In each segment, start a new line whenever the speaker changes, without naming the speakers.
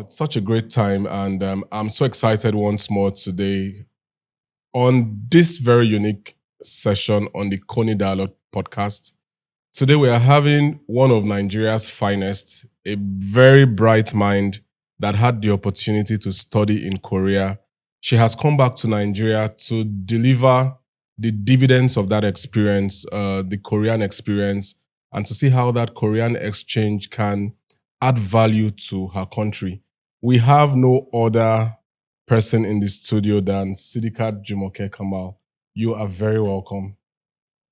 It's such a great time, and I'm so excited once more today on this very unique session on the Coney Dialogue podcast. Today, we are having one of Nigeria's finest, a very bright mind that had the opportunity to study in Korea. She has come back to Nigeria to deliver the dividends of that experience, the Korean experience, and to see how that Korean exchange can add value to her country. We have no other person in the studio than Sidikat Jumoke Kamal. You are very welcome.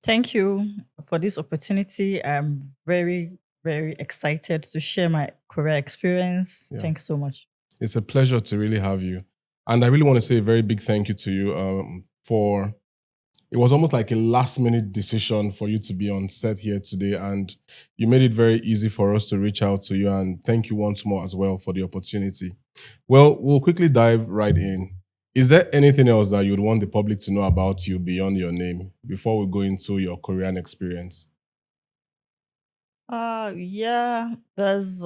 Thank you for this opportunity. I'm very, very excited to share my career experience.
Yeah.
Thanks so much.
It's a pleasure to really have you. And I really want to say a very big thank you to you for it was almost like a last minute decision for you to be on set here today. And you made it very easy for us to reach out to you. And thank you once more as well for the opportunity. Well, we'll quickly dive right in. Is there anything else that you'd want the public to know about you beyond your name before we go into your Korean experience?
Yeah, there's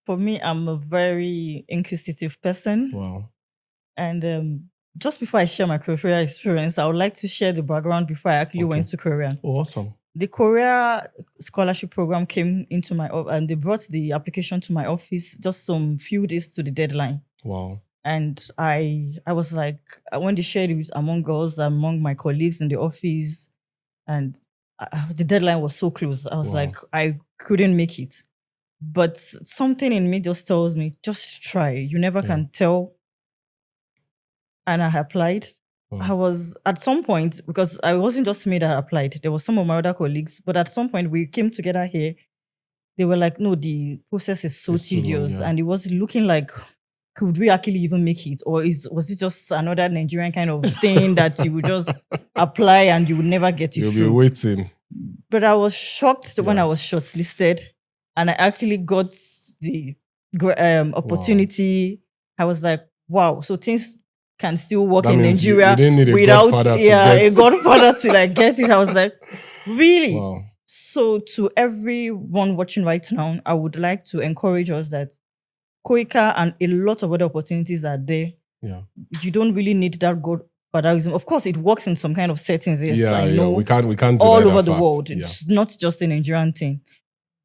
for me, I'm a very inquisitive person.
Wow.
And just before I share my career experience, I would like to share the background before I actually went to Korea.
Oh, awesome.
The Korea scholarship program came into my office and they brought the application to my office just some few days to the deadline.
Wow.
And I was like, when they shared it among girls, among my colleagues in the office, and the deadline was so close, I was
Wow.
like, I couldn't make it. But something in me just tells me, just try. You never
Yeah.
can tell. And I applied.
Wow.
I was at some point, because I wasn't just me that applied, there was some of my other colleagues, but at some point we came together here. They were like, no, the process is so
It's so long,
tedious.
yeah.
And it was looking like, could we actually even make it? Or was it just another Nigerian kind of thing that you would just apply and you would never get it
You'll be
through?
waiting.
But I was shocked when
Yeah.
I was shortlisted and I actually got the opportunity. I was like, wow, so things can still work
That
in
means you
Nigeria
didn't need a
without
godfather to
a
get.
godfather to like get it. I was like, really?
Wow.
So to everyone watching right now, I would like to encourage us that Koika and a lot of other opportunities are there.
Yeah.
You don't really need that godfatherism. Of course, it works in some kind of settings. Yes,
Yeah,
I
yeah.
know.
We can't
All
deny that
over the
fact.
world.
Yeah.
It's not just a Nigerian thing.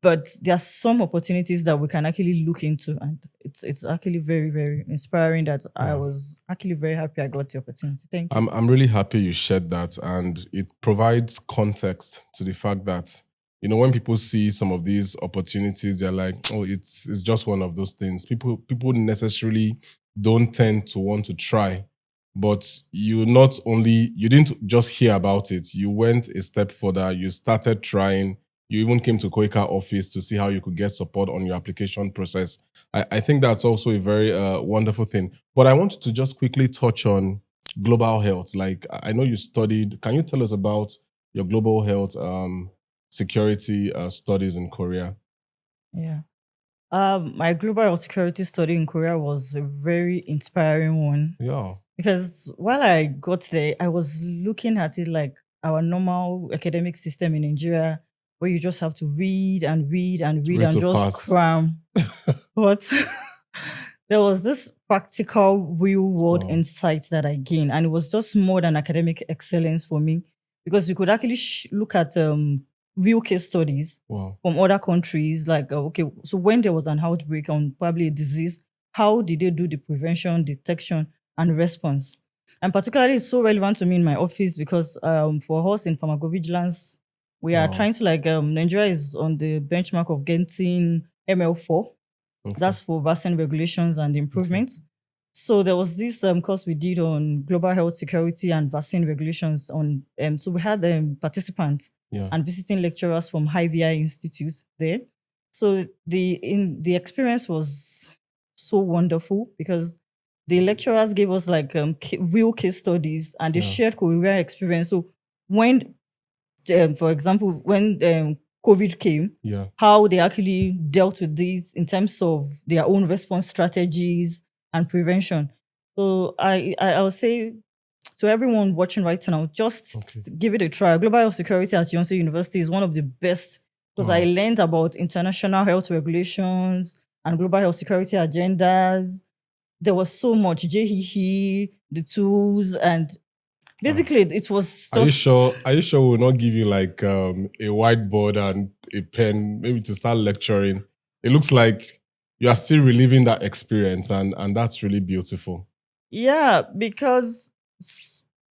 But there are some opportunities that we can actually look into. And it's actually very, very inspiring that I was actually very happy I got the opportunity. Thank you.
I'm really happy you shared that, and it provides context to the fact that when people see some of these opportunities, they're like, oh, it's just one of those things. People necessarily don't tend to want to try, but you didn't just hear about it. You went a step further. You started trying. You even came to Koika office to see how you could get support on your application process. I think that's also a very wonderful thing. But I want to just quickly touch on global health. Like, I know you studied. Can you tell us about your global health security studies in Korea?
Yeah. My global health security study in Korea was a very inspiring one.
Yeah.
Because while I got there, I was looking at it like our normal academic system in Nigeria, where you just have to read and read and read
Read
and
to
just
pass.
cram. But there was this practical, real world
Wow.
insight that I gained. And it was just more than academic excellence for me, because you could actually look at real case studies
Wow.
from other countries. Like, okay, so when there was an outbreak on probably a disease, how did they do the prevention, detection, and response? And particularly, it's so relevant to me in my office because for us in pharmacovigilance, we are
Wow.
trying to Nigeria is on the benchmark of getting ML4.
Okay.
That's for vaccine regulations and improvements. So there was this course we did on global health security and vaccine regulations on. So we had participants
Yeah.
and visiting lecturers from HIVI institutes there. So the experience was so wonderful because the lecturers gave us real case studies and they
Yeah.
shared career experience. So when, for example, when COVID came,
Yeah.
how they actually dealt with this in terms of their own response strategies and prevention. So I'll say to everyone watching right now, just give it a try. Global Health Security at Yonsei University is one of the best because I
Wow.
learned about international health regulations and global health security agendas. There was so much JHE, the tools, and basically it was
Are you
just
sure? Are you sure we'll not give you like a whiteboard and a pen, maybe to start lecturing? It looks like you are still reliving that experience, and that's really beautiful.
yeah, because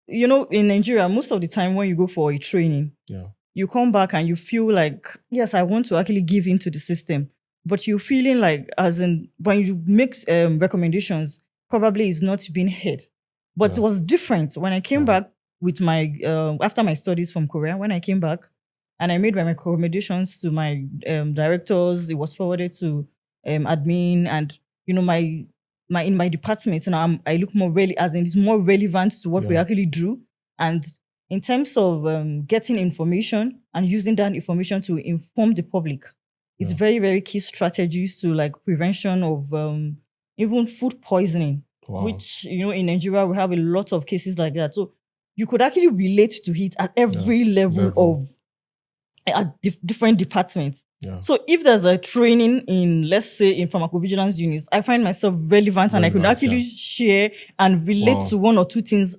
in Nigeria, most of the time when you go for a training,
Yeah,
you come back and you feel like, yes, I want to actually give into the system. But you're feeling like, as in, when you make recommendations, probably it's not being heard. But
Yeah.
it was different when I came
Yeah.
back with my, after my studies from Korea, when I came back and I made my recommendations to my directors, it was forwarded to admin and, my in my department. And I look more really, as in, it's more relevant to what we
Yeah.
actually do. And in terms of getting information and using that information to inform the public, it's
Yeah.
very, very key strategies to like prevention of even food poisoning,
Wow.
which, in Nigeria, we have a lot of cases like that. So you could actually relate to it at every level of different departments.
Yeah.
So if there's a training in, let's say, in pharmacovigilance units, I find myself relevant and I could actually share and relate to one or two things.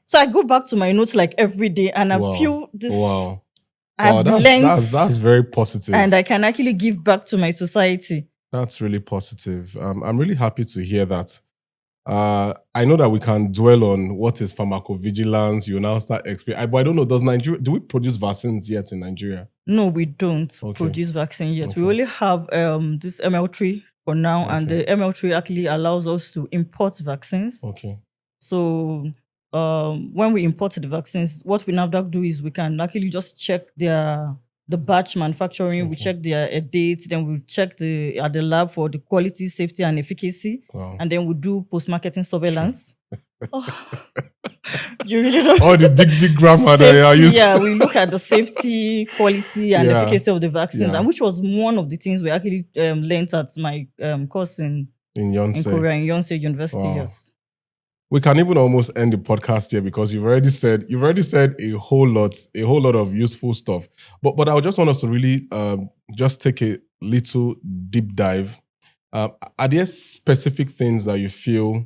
So I go back to my notes like every day and I feel this.
Wow.
I've
That's very positive.
and I can actually give back to my society.
That's really positive. I'm really happy to hear that. I know that we can dwell on what is pharmacovigilance. You now start explaining. But I don't know, do we produce vaccines yet in Nigeria?
No, we don't produce vaccine yet. We only have this ML3 for now, and the ML3 actually allows us to import vaccines.
Okay.
So when we import the vaccines, what we now do is we can actually just check the batch manufacturing. We check their dates, then we check at the lab for the quality, safety, and efficacy, and then we do post-marketing surveillance. You really don't
all the big grammar that I use.
Yeah, we look at the safety, quality, and efficacy of the vaccines, and which was one of the things we actually learned at my course in Korea, in Yonsei University. Wow. Yes.
We can even almost end the podcast here because you've already said a whole lot of useful stuff. But I just want us to really just take a little deep dive. Are there specific things that you feel,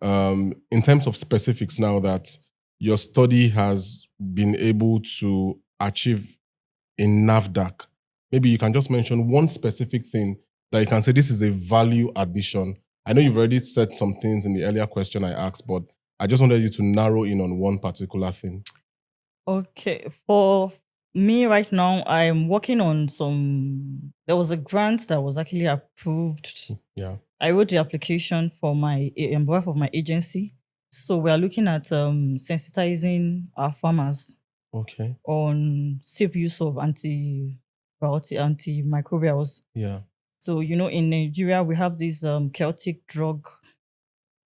in terms of specifics now, that your study has been able to achieve in NAFDAC? Maybe you can just mention one specific thing that you can say this is a value addition. I know you've already said some things in the earlier question I asked, but I just wanted you to narrow in on one particular thing.
Okay. For me right now, I'm working on there was a grant that was actually approved.
Yeah.
I wrote the application for my behalf of my agency. So we are looking at sensitizing our farmers on safe use of antimicrobials.
Yeah.
So, in Nigeria, we have this Celtic drug.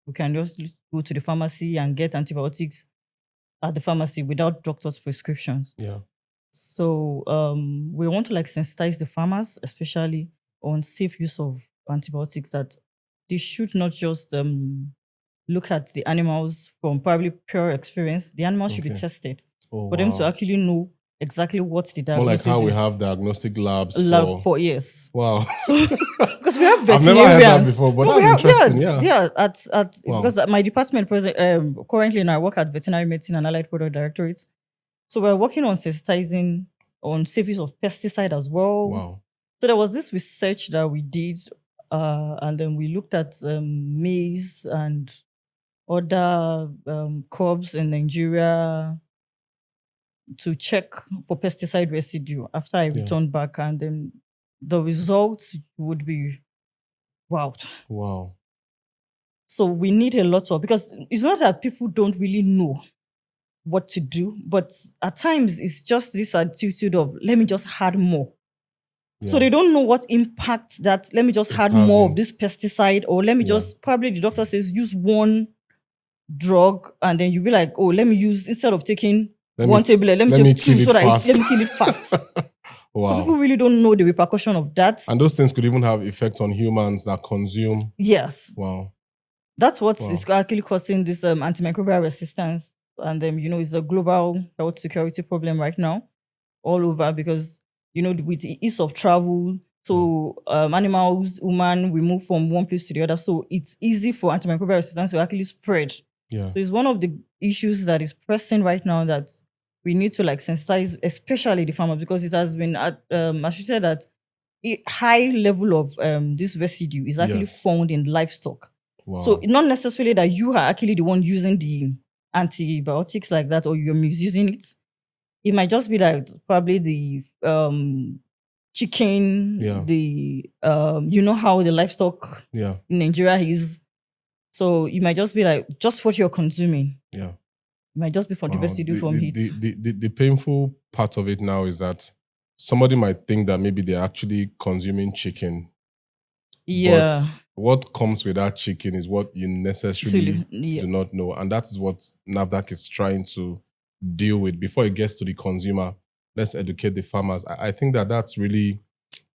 We can just go to the pharmacy and get antibiotics at the pharmacy without doctor's prescriptions.
Yeah.
So we want to sensitize the farmers, especially on safe use of antibiotics, that they should not just look at the animals from probably pure experience. The animals should be tested for them to actually know exactly what the diagnosis is.
More like how we have diagnostic labs
for yes.
Wow.
Because we have veterinarians.
I've never heard that before, but that's interesting. Yeah.
Because my department currently now I work at Veterinary Medicine and Allied Product Directorate. So we're working on sensitizing on safe use of pesticide as well.
Wow.
So there was this research that we did, and then we looked at maize and other crops in Nigeria to check for pesticide residue after I returned back, and then the results would be wow. So we need a lot of, because it's not that people don't really know what to do, but at times it's just this attitude of let me just add more. Yeah. So they don't know what impact that let me just add more of this pesticide, or let me just, probably the doctor says use one drug, and then you'll be like, oh, let me use, instead of taking one tablet, let me take two so that let me kill it fast.
Wow.
So people really don't know the repercussion of that.
And those things could even have effect on humans that consume.
Yes.
Wow.
That's what is actually causing this antimicrobial resistance. And it's a global health security problem right now all over, because, with the ease of travel, So animals, human, we move from one place to the other. So it's easy for antimicrobial resistance to actually spread.
Yeah.
So it's one of the issues that is pressing right now that we need to like sensitize, especially the farmers, because it has been attributed that high level of this residue is actually
Yes.
found in livestock.
Wow.
So not necessarily that you are actually the one using the antibiotics like that or you're misusing it. It might just be like probably the chicken,
Yeah.
the you know how the livestock
Yeah.
in Nigeria is. So you might just be like just what you're consuming.
Yeah.
It might just be from the
Wow.
residue from heat.
The painful part of it now is that somebody might think that maybe they're actually consuming chicken.
Yeah.
But what comes with that chicken is what you necessarily
Yeah.
do not know. And that is what NAFDAC is trying to deal with before it gets to the consumer. Let's educate the farmers. I think that that's really,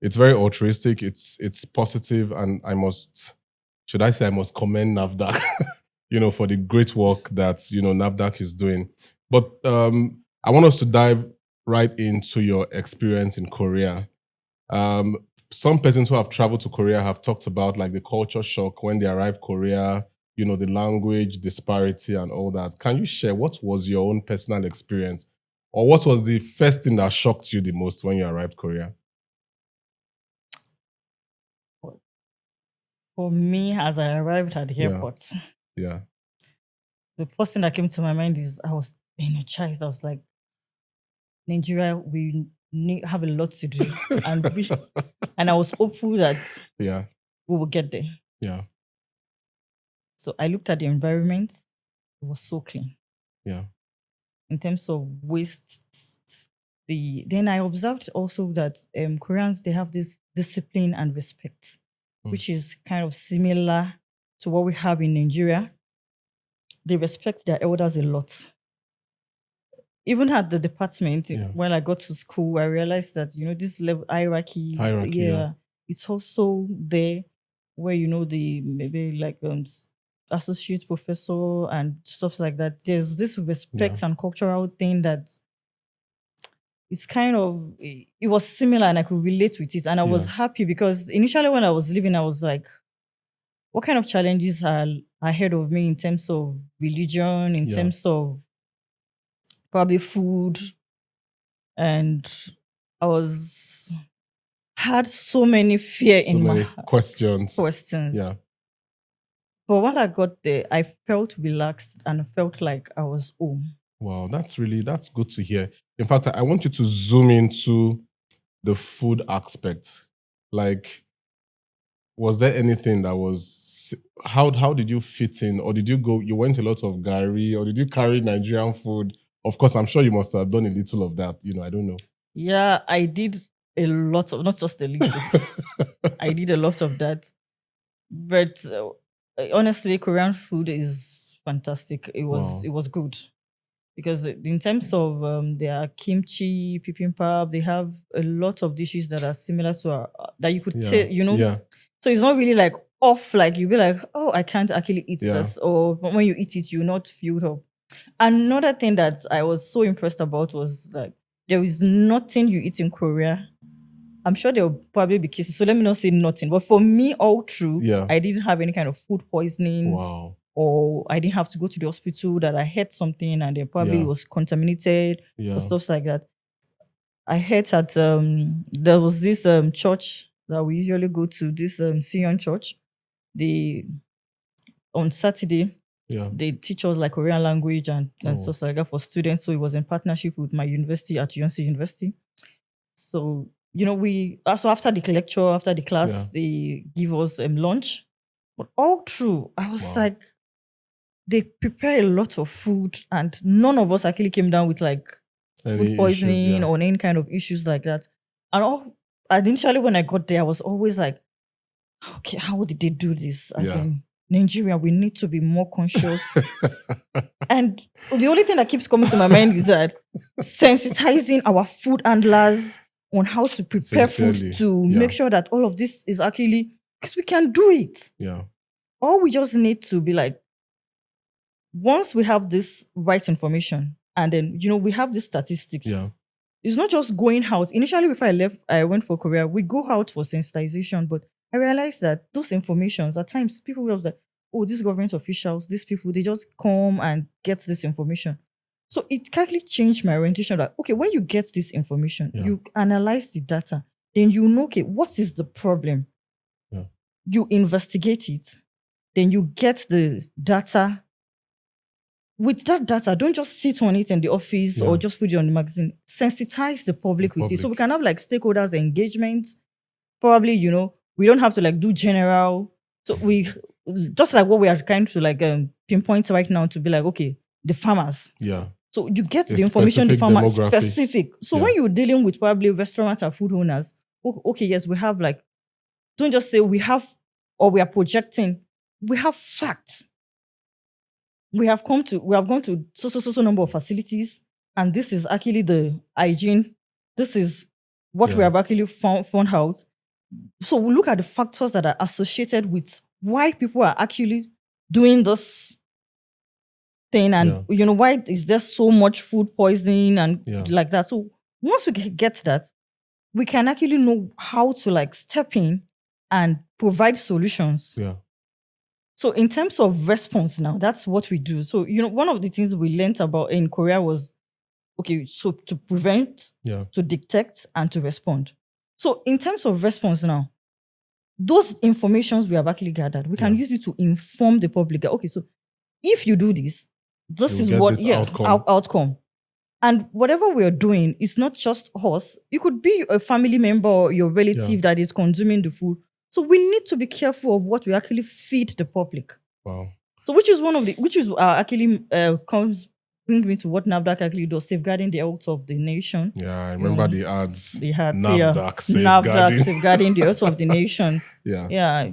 it's very altruistic. It's positive. And I must commend NAFDAC, for the great work that, NAFDAC is doing. But I want us to dive right into your experience in Korea. Some persons who have traveled to Korea have talked about like the culture shock when they arrived Korea, the language disparity and all that. Can you share what was your own personal experience, or what was the first thing that shocked you the most when you arrived Korea?
For me, as I arrived at the
Yeah.
airport,
Yeah.
the first thing that came to my mind is I was energized. I was like, Nigeria, we have a lot to do. And I was hopeful that
Yeah.
we will get there.
Yeah.
So I looked at the environment. It was so clean.
Yeah.
In terms of waste, then I observed also that Koreans, they have this discipline and respect, which is kind of similar to what we have in Nigeria. They respect their elders a lot. Even at the department, when I got to school, I realized that, this level hierarchy, it's also there where, the maybe like associate professor and stuff like that. There's this respect and cultural thing that it's kind of, it was similar and I could relate with it. And I was happy because initially when I was leaving, I was like, what kind of challenges are ahead of me in terms of religion, in terms of probably food? And I had so many fear in my
questions.
Yeah. But when I got there, I felt relaxed and felt like I was home.
Wow, that's good to hear. In fact, I want you to zoom into the food aspect. Like, was there anything that was, how did you fit in? Or did you went a lot of gari, or did you carry Nigerian food? Of course, I'm sure you must have done a little of that. I don't know.
Yeah, I did a lot of, not just a little. I did a lot of that. But honestly, Korean food is fantastic. It was good. Because in terms of their kimchi, bibimbap, they have a lot of dishes that are similar to that you could say,
Yeah.
So it's not really like off, like you'll be like, oh, I can't actually eat this. Or when you eat it, you're not filled up. Another thing that I was so impressed about was like, there is nothing you eat in Korea. I'm sure there will probably be cases, so let me not say nothing. But for me, all through, I didn't have any kind of food poisoning.
Wow.
Or I didn't have to go to the hospital that I had something and it probably was contaminated or stuff like that. I heard that there was this church that we usually go to, this Sion church. On Saturday, they teach us like Korean language and stuff like that for students. So it was in partnership with my university at UNC University. So, we also after the lecture, after the class, they give us lunch. But all through, I was like, they prepare a lot of food and none of us actually came down with like food poisoning or any kind of issues like that. And initially when I got there, I was always like, okay, how did they do this? As in Nigeria, we need to be more conscious. And the only thing that keeps coming to my mind is that sensitizing our food handlers on how to prepare food to make sure that all of this is actually, because we can do it.
Yeah.
All we just need to be like, once we have this right information and then, we have these statistics, It's not just going out. Initially, before I left, I went for Korea. We go out for sensitization, but I realized that those informations at times people will like, oh, these government officials, these people, they just come and get this information. So it kindly changed my orientation. That okay, when you get this information,
Yeah.
you analyze the data, then you know, okay, what is the problem?
Yeah.
You investigate it, then you get the data. With that data, don't just sit on it in the office
Yeah.
or just put it on the magazine. Sensitize the public with it. So we can have like stakeholders engagement. Probably, we don't have to like do general. So we just like what we are kind to like pinpoint right now to be like, okay, the farmers.
Yeah.
So you get
A
the information, the
specific
farmer
demographic.
specific. So
Yeah.
when you're dealing with probably restaurant or food owners, okay, yes, we have like, don't just say we have or we are projecting. We have facts. We have gone to so number of facilities, and this is actually the hygiene. This is what we
Yeah.
have actually found out. So we look at the factors that are associated with why people are actually doing this thing, and why is there so much food poisoning and
Yeah.
like that. So once we get that, we can actually know how to like step in and provide solutions.
Yeah.
So in terms of response now, that's what we do. So, one of the things we learned about in Korea was, okay, so to prevent,
Yeah.
to detect, and to respond. So in terms of response now, those informations we have actually gathered, we can
Yeah.
use it to inform the public. Okay, so if you do this, this
You
is
get
what,
this
yeah,
outcome.
outcome. And whatever we are doing, it's not just us. It could be a family member or your relative that is consuming the food. So we need to be careful of what we actually feed the public.
Wow.
So which is actually comes bring me to what NAFDAC actually does, safeguarding the health of the nation.
Yeah, I remember the ads.
They had
NAFDAC
NAFDAC
safeguarding.
safeguarding the health of the nation.
Yeah.
Yeah.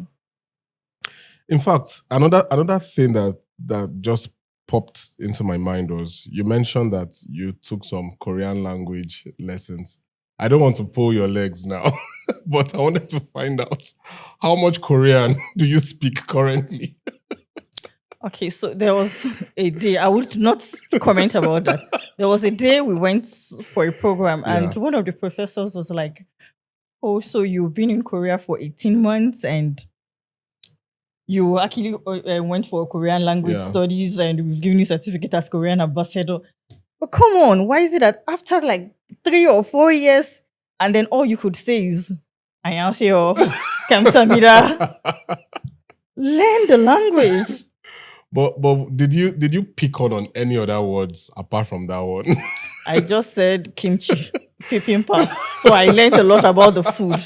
In fact, another thing that just popped into my mind was you mentioned that you took some Korean language lessons. I don't want to pull your legs now, but I wanted to find out how much Korean do you speak currently?
Okay, so there was a day, I would not comment about that. There was a day we went for a program, and one of the professors was like, oh, so you've been in Korea for 18 months and you actually went for Korean language studies, and we've given you certificate as Korean ambassador. But come on, why is it that after like 3 or 4 years, and then all you could say is, 안녕하세요, 감사합니다. Learn the language.
But did you pick on any other words apart from that one?
I just said kimchi, bibimbap. So I learned a lot about the food.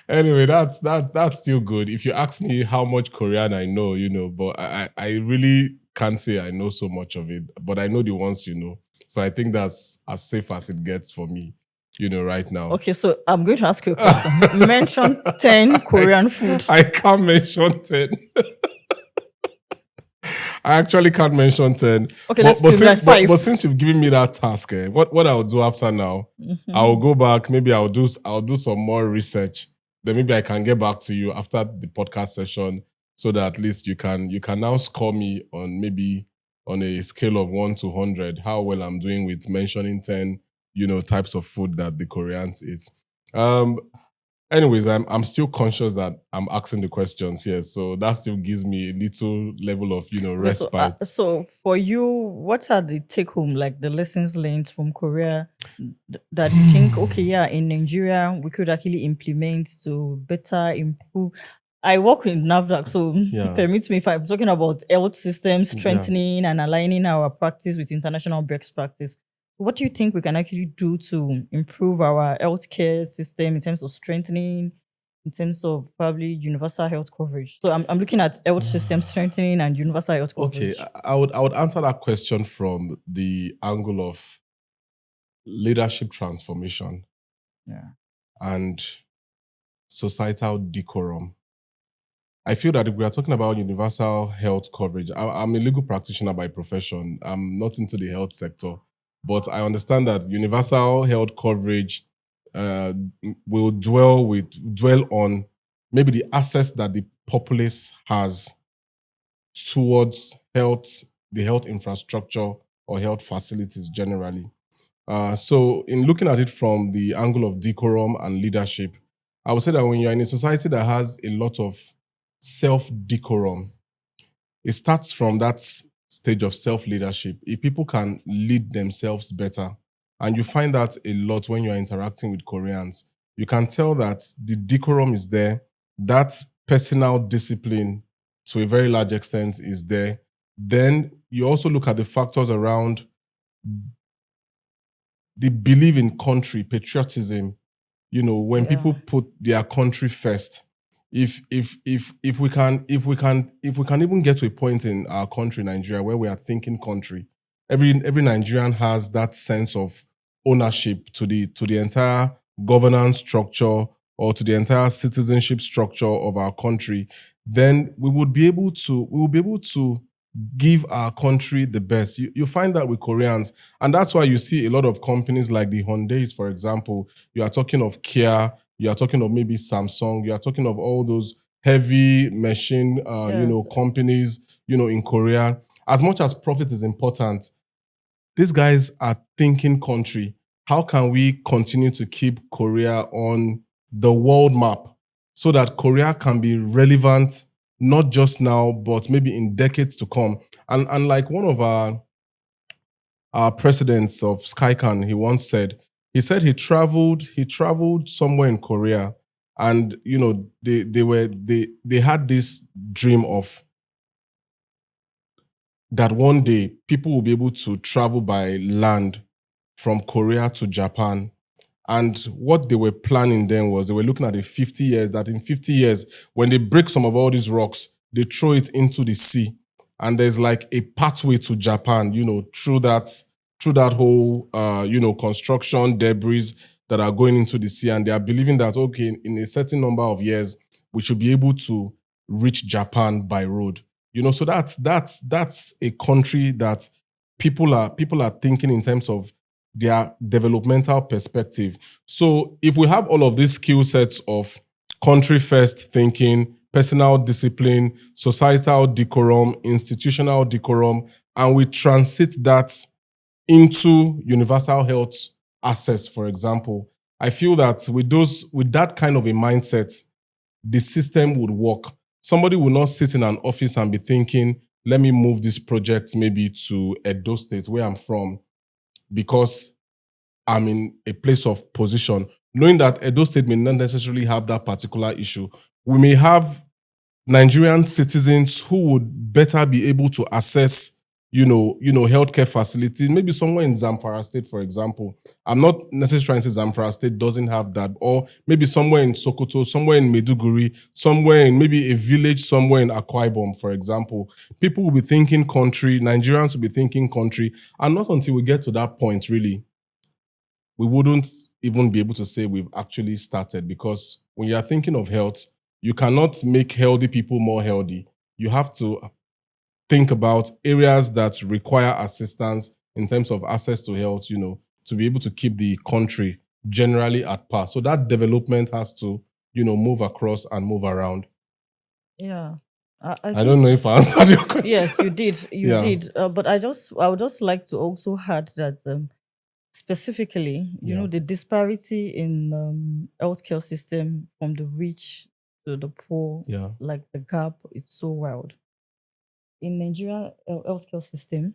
Anyway, that's still good. If you ask me how much Korean I know, but I really can't say I know so much of it. But I know the ones you know. So I think that's as safe as it gets for me, right now.
Okay, so I'm going to ask you a question. Mention 10 Korean food.
I can't mention 10. I actually can't mention 10.
Okay, let's do like 5.
But since you've given me that task, what I'll do after now, I'll go back. Maybe I'll do some more research. Then maybe I can get back to you after the podcast session, so that at least you can now score me on maybe on a scale of 1 to 100 how well I'm doing with mentioning 10 types of food that the Koreans eat. Anyways, I'm still conscious that I'm asking the questions here, so that still gives me a little level of respite.
So for you, what are the take home, like the lessons learned from Korea that you think, okay, yeah, in Nigeria we could actually implement to better improve? I work with NAFDAC, so permit me if I'm talking about health systems strengthening and aligning our practice with international best practice. What do you think we can actually do to improve our healthcare system in terms of strengthening, in terms of probably universal health coverage? So I'm looking at health system strengthening and universal health coverage.
Okay, I would answer that question from the angle of leadership transformation and societal decorum. I feel that if we are talking about universal health coverage, I'm a legal practitioner by profession. I'm not into the health sector. But I understand that universal health coverage will dwell on maybe the access that the populace has towards the health infrastructure or health facilities generally. So, in looking at it from the angle of decorum and leadership, I would say that when you're in a society that has a lot of self decorum, it starts from that stage of self leadership. If people can lead themselves better, and you find that a lot when you're interacting with Koreans, you can tell that the decorum is there, that personal discipline to a very large extent is there. Then you also look at the factors around the belief in country, patriotism. When people
Yeah.
put their country first, if we can even get to a point in our country, Nigeria, where we are thinking country, every Nigerian has that sense of ownership to the entire governance structure or to the entire citizenship structure of our country, then we will be able to give our country the best. You find that with Koreans, and that's why you see a lot of companies like the Hyundais, for example. You are talking of Kia, you are talking of maybe Samsung, you are talking of all those heavy machine,
Yes.
companies, in Korea. As much as profit is important, these guys are thinking country. How can we continue to keep Korea on the world map so that Korea can be relevant not just now, but maybe in decades to come? And like one of our presidents of Skycan, he said he traveled somewhere in Korea, and they had this dream of that one day people will be able to travel by land from Korea to Japan. And what they were planning then was they were looking at the 50 years, that in 50 years, when they break some of all these rocks, they throw it into the sea. And there's like a pathway to Japan, through that whole construction debris that are going into the sea. And they are believing that, okay, in a certain number of years, we should be able to reach Japan by road. So that's a country that people are thinking in terms of their developmental perspective. So if we have all of these skill sets of country first thinking, personal discipline, societal decorum, institutional decorum, and we transit that into universal health access, for example, I feel that with that kind of a mindset, the system would work. Somebody will not sit in an office and be thinking, let me move this project maybe to Edo State, where I'm from, because I'm in a place of position, knowing that Edo State may not necessarily have that particular issue. We may have Nigerian citizens who would better be able to access, healthcare facilities, maybe somewhere in Zamfara State, for example. I'm not necessarily trying to say Zamfara State doesn't have that, or maybe somewhere in Sokoto, somewhere in Meduguri, somewhere in maybe a village, somewhere in Akwa Ibom, for example. People will be thinking country, Nigerians will be thinking country, and not until we get to that point, really, we wouldn't even be able to say we've actually started, because when you are thinking of health, you cannot make healthy people more healthy. You have to think about areas that require assistance in terms of access to health, to be able to keep the country generally at par. So that development has to, move across and move around.
Yeah. I
I
think
don't know if I answered your question.
yes, you did. You
Yeah.
did. But I would just like to also add that specifically,
Yeah.
the disparity in healthcare system from the rich to the poor,
Yeah.
like the gap, it's so wild. In Nigeria healthcare system,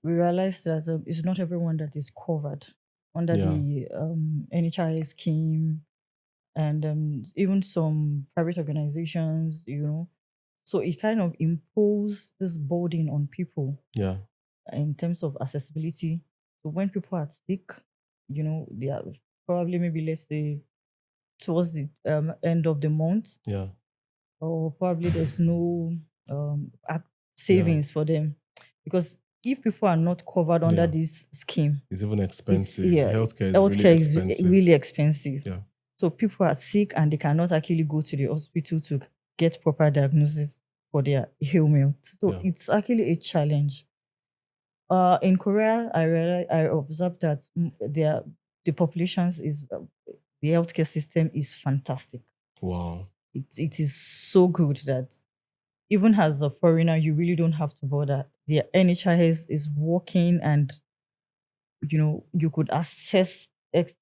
we realize that it's not everyone that is covered under
Yeah.
the NHIS scheme and even some private. So it kind of impose this burden on people
Yeah.
in terms of accessibility. So when people are sick, they are probably, maybe let's say, towards the end of the month,
Yeah.
or probably there's no
Yeah.
savings for them, because if people are not covered under
Yeah.
this scheme,
It's even
it's
expensive.
yeah,
Healthcare is really
healthcare is
expensive.
really expensive.
Yeah.
So people are sick and they cannot actually go to the hospital to get proper diagnosis for their ailment. So
Yeah.
it's actually a challenge. In Korea, I observed that the populations is the healthcare system is fantastic.
Wow.
It is so good that even as a foreigner, you really don't have to bother. The NHIS is working, and you could access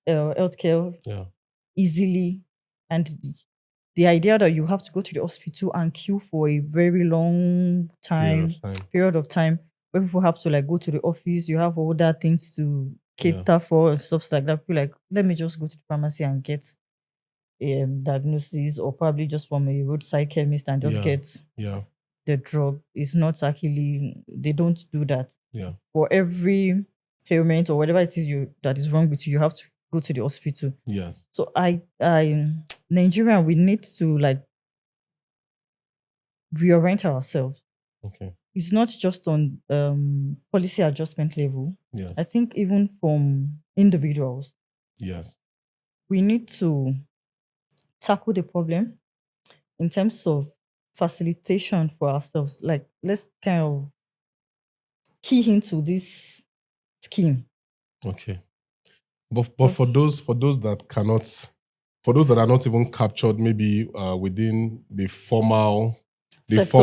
healthcare
Yeah.
easily, and the idea that you have to go to the hospital and queue for a very long period of time, where people have to like go to the office, you have other things to cater for and stuff like that. People like, let me just go to the pharmacy and get a diagnosis, or probably just from a roadside chemist and just get the drug. It's not actually, they don't do that.
Yeah.
For every ailment or whatever it is that is wrong with you, you have to go to the hospital.
Yes.
So Nigeria, we need to like reorient ourselves.
Okay.
It's not just on policy adjustment level.
Yes.
I think even from individuals.
Yes.
We need to tackle the problem in terms of facilitation for ourselves. Like, let's kind of key into this scheme.
Okay. But for those that cannot, for those that are not even captured, maybe within the formal sector,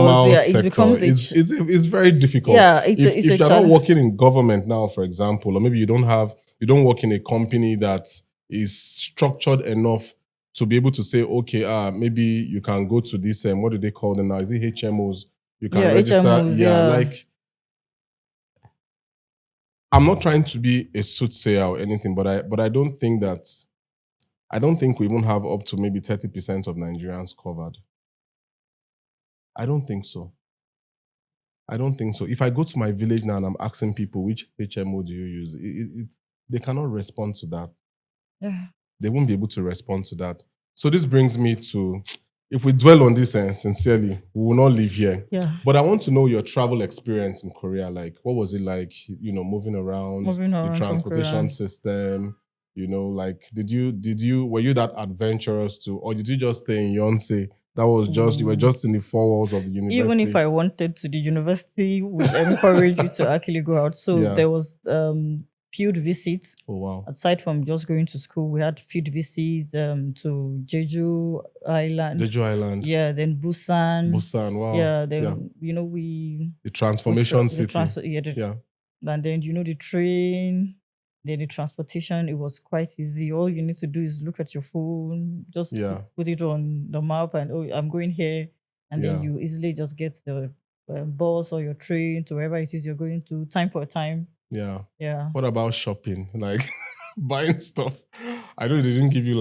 it's very difficult.
Yeah,
if you're not working in government now, for example, or maybe you don't work in a company that is structured enough to be able to say, okay, maybe you can go to this, what do they call them now? Is it HMOs? You can register.
HMOs,
like, I'm not trying to be a soothsayer or anything, but I don't think we even have up to maybe 30% of Nigerians covered. I don't think so. If I go to my village now and I'm asking people which HMO do you use, they cannot respond to that.
Yeah.
They won't be able to respond to that. So this brings me to, if we dwell on this sincerely, we will not live here.
Yeah.
But I want to know your travel experience in Korea. Like, what was it like, moving around the transportation system? Like, were you that adventurous too? Or did you just stay in Yonsei? That was just, you were just in the four walls of the university?
Even if I wanted to, the university would encourage you to actually go out. So there was field visits.
Oh, wow.
Aside from just going to school, we had field visits to Jeju Island. Yeah, then Busan.
Wow.
Yeah, then,
the transformation city.
And then, the train, then the transportation, it was quite easy. All you need to do is look at your phone, just put it on the map and, I'm going here. And then you easily just get the bus or your train to wherever it is you're going to, time for time.
Yeah.
Yeah.
What about shopping? Like buying stuff? I know they didn't give you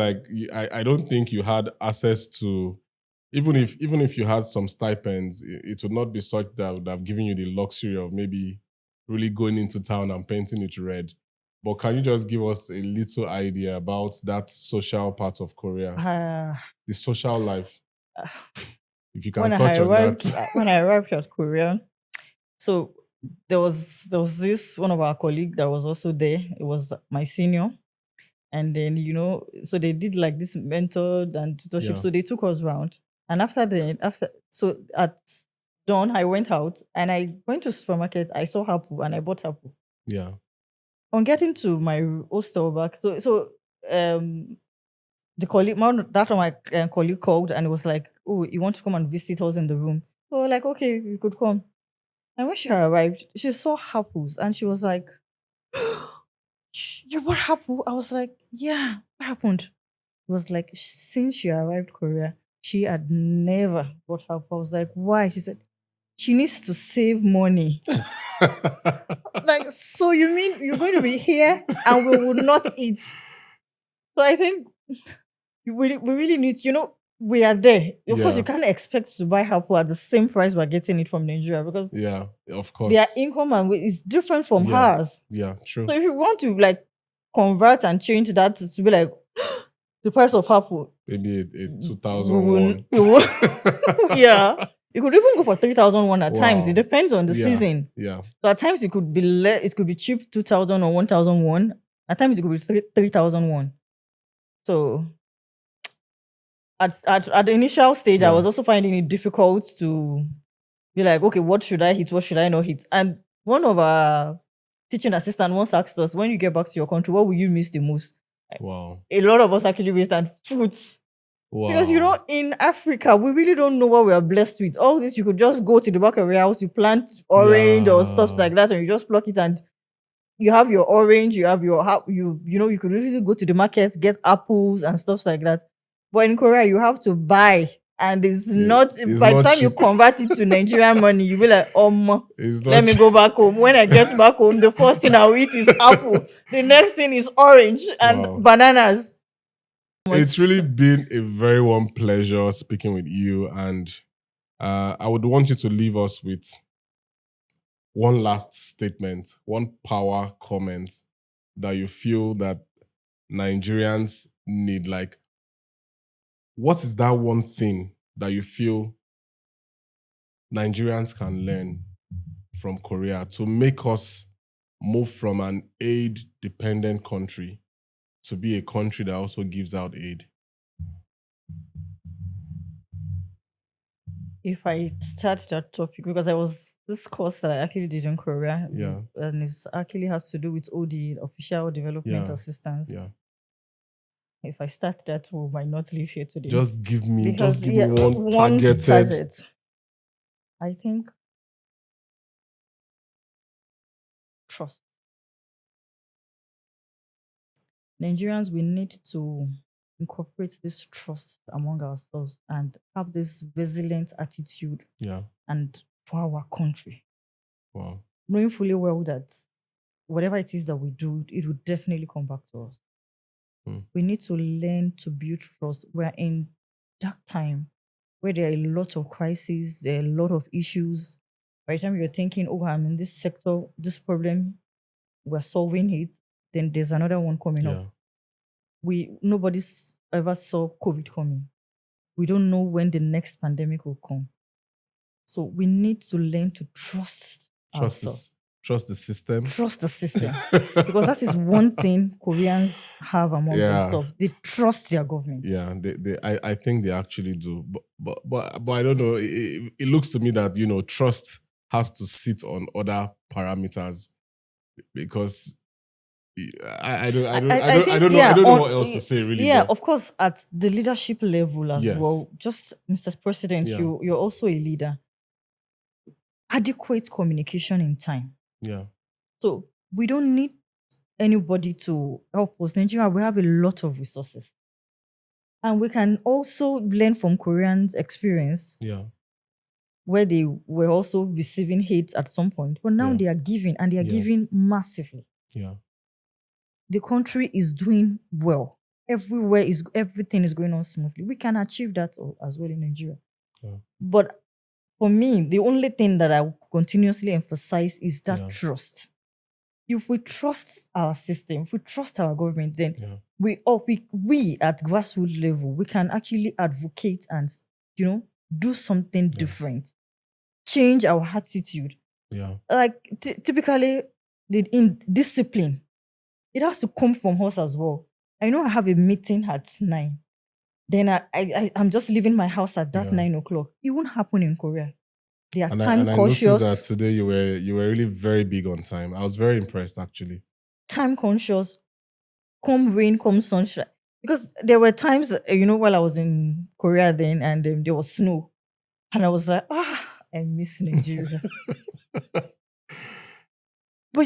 I don't think you had access to, even if you had some stipends, it would not be such that would have given you the luxury of maybe really going into town and painting it red. But can you just give us a little idea about that social part of Korea? The social life. If you can touch on that.
When I arrived at Korea, so there was this one of our colleagues that was also there. It was my senior. And then, so they did like this mentor and tutorship. So they took us around. And so at dawn, I went out and I went to supermarket. I saw Hapu and I bought Hapu.
Yeah.
On getting to my hostel back, so the colleague, my colleague called and was like, "Oh, you want to come and visit us in the room?" So we're like, "Okay, you could come." And when she arrived, she saw Hapus and she was like, "You bought Hapu?" I was like, "Yeah, what happened?" It was like, since she arrived Korea, she had never bought Hapu. I was like, "Why?" She said, she needs to save money. Like, so you mean you're going to be here and we will not eat? So I think we really need, we are there. Of course, you can't expect to buy Hapu at the same price we're getting it from Nigeria because
of course,
their income and is different from ours.
Yeah, true.
So if you want to like convert and change that to be like the price of Hapu,
maybe a 2001.
Yeah. You could even go for 3,001 at times. It depends on the season.
Yeah.
So at times it could be it could be cheap, 2,000 or 1,001. At times it could be 3,001. So at the initial stage, I was also finding it difficult to be like, okay, what should I hit? What should I not hit? And one of our teaching assistants once asked us, when you get back to your country, what will you miss the most?
Wow.
A lot of us actually missed fruits.
Wow.
Because, in Africa, we really don't know what we are blessed with. All this, you could just go to the back of your house, you plant orange or stuff like that, and you just pluck it and you have your orange, you have your you could really go to the market, get apples and stuff like that. But in Korea, you have to buy, and it's not.
it's
By the
not
time you
cheap.
convert it to Nigerian money, you be like,
It's
let
not
me go back home. When I get back home, the first thing I'll eat is apple. The next thing is orange and
Wow.
bananas.
It's really been a very warm pleasure speaking with you, and I would want you to leave us with one last statement, one power comment that you feel that Nigerians need. Like, what is that one thing that you feel Nigerians can learn from Korea to make us move from an aid-dependent country to be a country that also gives out aid?
If I start that topic, because I was this course that I actually did in Korea,
Yeah.
and it actually has to do with OD, official development
Yeah.
assistance.
Yeah.
If I start that, we might not live here today.
Just give me
Because
one targeted.
target. I think trust. Nigerians, we need to incorporate this trust among ourselves and have this resilient attitude
Yeah.
and for our country.
Wow.
Knowing fully well that whatever it is that we do, it will definitely come back to us. We need to learn to build trust. We're in dark time where there are a lot of crises, there are a lot of issues. By the time you're thinking, oh, I'm in this sector, this problem, we're solving it, then there's another one coming up. Nobody's ever saw COVID coming. We don't know when the next pandemic will come. So we need to learn to trust ourselves.
Trust the system.
Trust the system. Because that is one thing Koreans have among themselves. They trust their government.
Yeah, I think they actually do. But I don't know. It looks to me that, trust has to sit on other parameters, because I don't know what else to say, really.
Yeah, of course, at the leadership level as
Yes.
well. Just, Mr. President, you're also a leader. Adequate communication in time.
Yeah.
So we don't need anybody to help us. Nigeria, we have a lot of resources. And we can also learn from Koreans' experience.
Yeah.
Where they were also receiving hate at some point. But now they are giving, and they are giving massively.
Yeah.
The country is doing well. Everything is going on smoothly. We can achieve that as well in Nigeria.
Yeah.
But for me, the only thing that I continuously emphasize is that trust. If we trust our system, if we trust our government, then we at grassroots level, we can actually advocate and, do something different. Change our attitude.
Yeah.
Like typically, in discipline, it has to come from us as well. I know I have a meeting at 9. Then I'm just leaving my house at that 9 o'clock. It won't happen in Korea. They are time conscious.
I noticed that today you were really very big on time. I was very impressed, actually.
Time conscious. Come rain, come sunshine. Because there were times, while I was in Korea then, and there was snow. And I was like, I miss Nigeria. But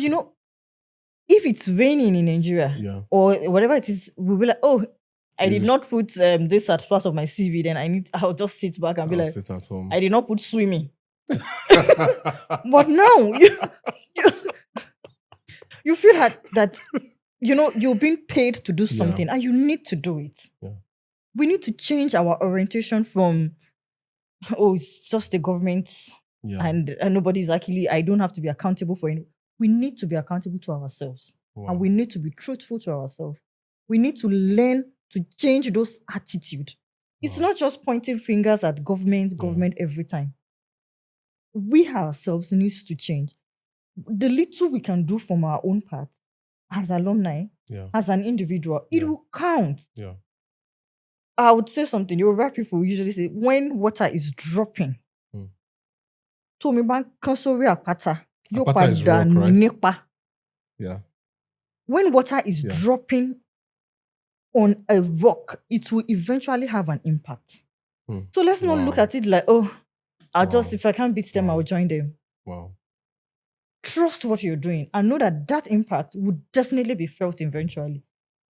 if it's raining in Nigeria or whatever it is, we'll be like, I did not put this as part of my CV, then I'll just sit back and be
sit at home.
I did not put swimming. But now, you feel that you're being paid to do something and you need to do it.
Yeah.
We need to change our orientation from, it's just the government and nobody's actually, I don't have to be accountable for it. We need to be accountable to ourselves.
Wow.
And we need to be truthful to ourselves. We need to learn to change those attitudes. It's not just pointing fingers at government every time. We ourselves needs to change. The little we can do from our own part as alumni, as an individual, it will count.
Yeah.
I would say something. Yoruba people usually say, when water is dropping, to me ban kan sórí àpáta, yóò padà nípa.
Yeah.
When water is dropping on a rock, it will eventually have an impact. So let's not look at it like, if I can't beat them, I'll join them.
Wow.
trust what you're doing and know that that impact would definitely be felt eventually.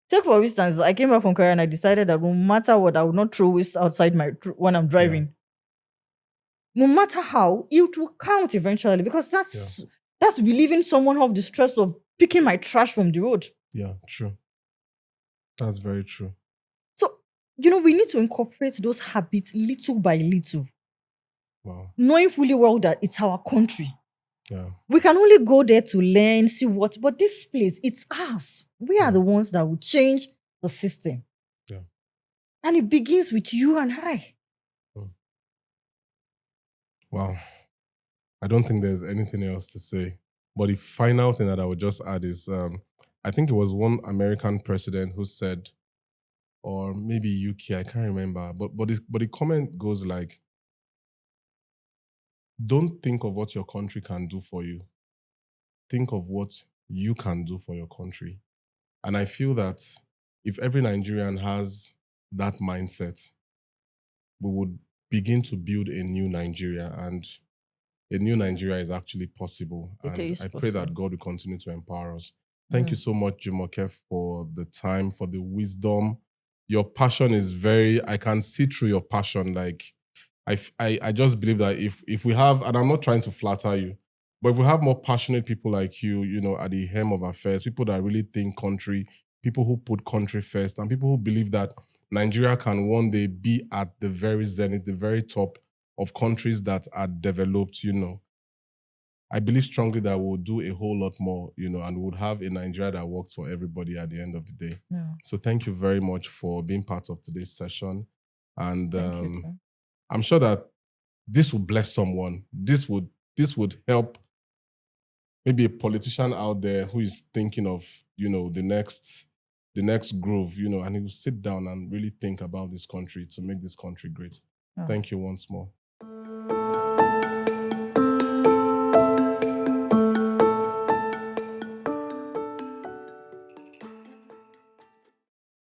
Take for instance, I came back from Korea and I decided that no matter what, I would not throw waste outside when I'm driving. No matter how, it will count eventually because that's relieving someone of the stress of picking my trash from the road.
Yeah, true. That's very true.
So, we need to incorporate those habits little by little.
Wow.
Knowing fully well that it's our country.
Yeah.
We can only go there to learn, see what, but this place, it's us. We are the ones that will change the system.
Yeah.
And it begins with you and I.
Wow. I don't think there's anything else to say. But the final thing that I would just add is I think it was one American president who said, or maybe UK, I can't remember. But the comment goes like, don't think of what your country can do for you. Think of what you can do for your country. And I feel that if every Nigerian has that mindset, we would begin to build a new Nigeria, and a new Nigeria is actually possible.
It
And
is
I pray that
possible.
God will continue to empower us. Thank you so much, Jumoke, for the time, for the wisdom. Your passion is I can see through your passion. Like, I just believe that if we have, and I'm not trying to flatter you, but if we have more passionate people like you, at the helm of affairs, people that really think country, people who put country first, and people who believe that Nigeria can one day be at the very zenith, the very top of countries that are developed, I believe strongly that we'll do a whole lot more, and we'll have a Nigeria that works for everybody at the end of the day.
Yeah.
So thank you very much for being part of today's session. And
Thank you, too.
I'm sure that this will bless someone. This would help maybe a politician out there who is thinking of, the next groove, and he will sit down and really think about this country to make this country great.
Yeah.
Thank you once more.